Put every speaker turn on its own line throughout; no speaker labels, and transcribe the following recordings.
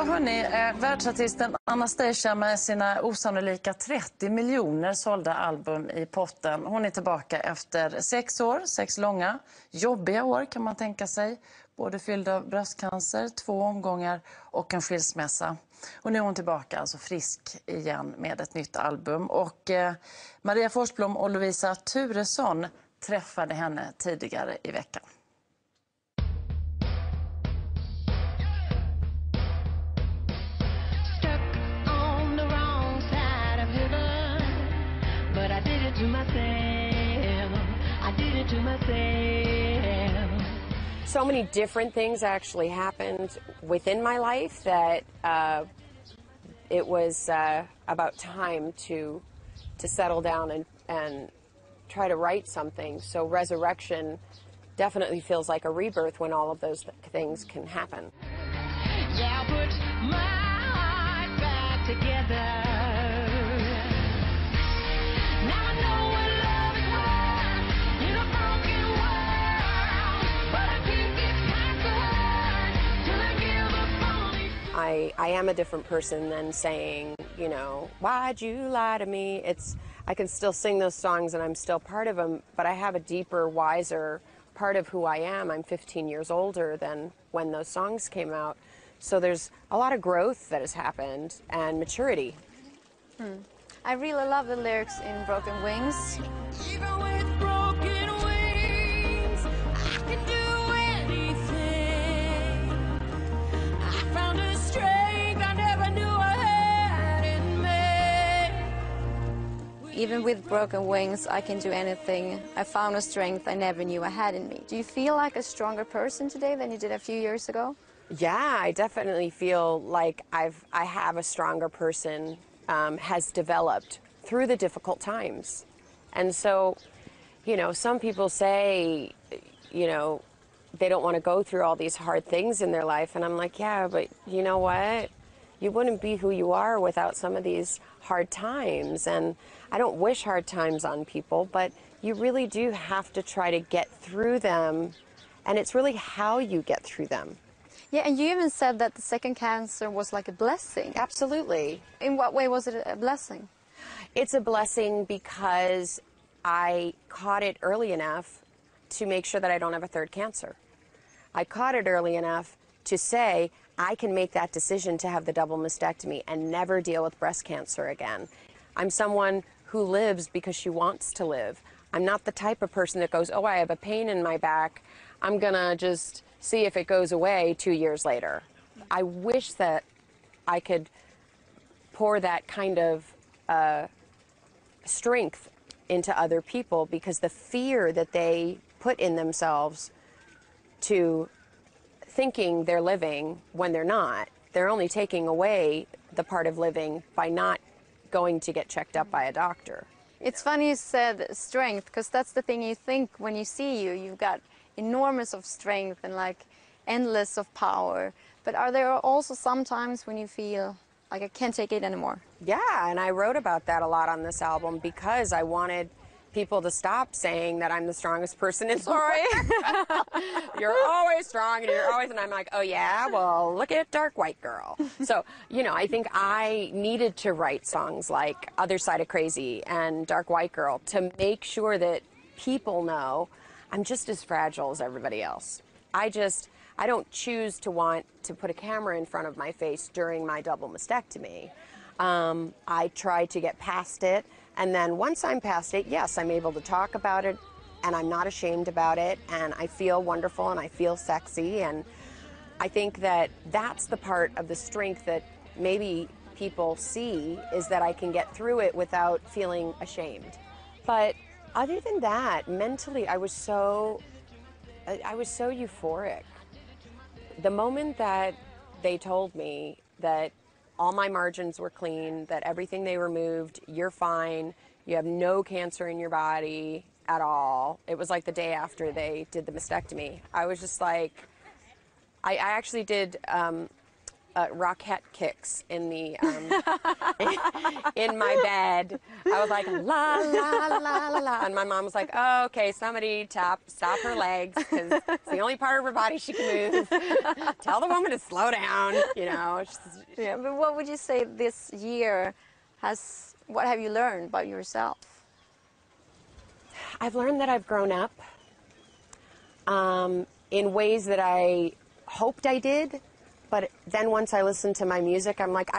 Ja, hörni, världsartisten Anastacia med sina osannolika 30 miljoner sålda album i potten. Hon är tillbaka efter 6 år, 6 långa, jobbiga år kan man tänka sig. Både fylld av bröstcancer, 2 omgångar och en skilsmässa. Och nu är hon tillbaka, alltså frisk igen med ett nytt album. Och Maria Forsblom och Lovisa Turesson träffade henne tidigare i veckan.
So many different things actually happened within my life that it was about time to settle down and try to write something. So resurrection definitely feels like a rebirth when all of those things can happen. Yeah, put my heart back together. I am a different person than saying, you know, why'd you lie to me? I can still sing those songs and I'm still part of them, but I have a deeper, wiser part of who I am. I'm 15 years older than when those songs came out. So there's a lot of growth that has happened and maturity.
I really love the lyrics in Broken Wings.
Even with broken wings, I can do anything. I found a strength I never knew I had in me.
Even with broken wings, I can do anything. I found a strength I never knew I had in me. Do you feel like a stronger person today than you did a few years ago?
Yeah, I definitely feel like I have a stronger person has developed through the difficult times. And so, you know, some people say, you know, they don't want to go through all these hard things in their life. And I'm like, yeah, but you know what? You wouldn't be who you are without some of these hard times. And I don't wish hard times on people, but you really do have to try to get through them. And it's really how you get through them.
Yeah, and you even said that the second cancer was like a blessing.
Absolutely.
In what way was it a blessing?
It's a blessing because I caught it early enough to make sure that I don't have a third cancer. I caught it early enough to say I can make that decision to have the double mastectomy and never deal with breast cancer again. I'm someone who lives because she wants to live. I'm not the type of person that goes, oh, I have a pain in my back, I'm gonna just see if it goes away 2 years later. I wish that I could pour that kind of strength into other people, because the fear that they put in themselves to thinking they're living when they're not, they're only taking away the part of living by not going to get checked up by a doctor.
It's funny you said strength, because that's the thing you think when you see you. You've got enormous of strength and like endless of power. But are there also some times when you feel like I can't take it anymore?
Yeah, and I wrote about that a lot on this album because I wanted people to stop saying that I'm the strongest person in the world. You're always strong and you're always, and I'm like, oh yeah, well, look at Dark White Girl. So, you know, I think I needed to write songs like Other Side of Crazy and Dark White Girl to make sure that people know I'm just as fragile as everybody else. I don't choose to want to put a camera in front of my face during my double mastectomy. I try to get past it, and then once I'm past it, yes, I'm able to talk about it, and I'm not ashamed about it, and I feel wonderful, and I feel sexy, and I think that that's the part of the strength that maybe people see, is that I can get through it without feeling ashamed. But other than that, mentally, I was so euphoric. The moment that they told me that all my margins were clean, that everything they removed, you're fine, you have no cancer in your body at all. It was like the day after they did the mastectomy. I was just like, I actually did Rockette kicks in the in my bed. I was like la la la la la, and my mom was like, "Oh, okay, somebody stop her legs because it's the only part of her body she can move. Tell the woman to slow down." You know.
Yeah, but what would you say this year has? What have you learned about yourself?
I've learned that I've grown up in ways that I hoped I did. But then once I listened to my music, I'm like,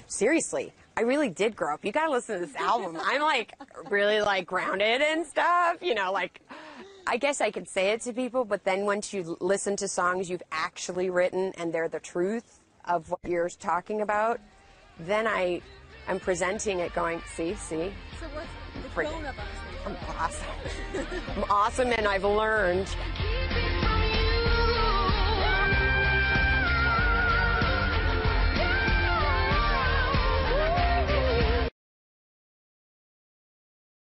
seriously, I really did grow up. You got to listen to this album. I'm like really like grounded and stuff, you know, like I guess I could say it to people, but then once you listen to songs you've actually written and they're the truth of what you're talking about, then I'm presenting it going, see.
So what's the grown up Anastacia?
I'm awesome. I'm awesome, and I've learned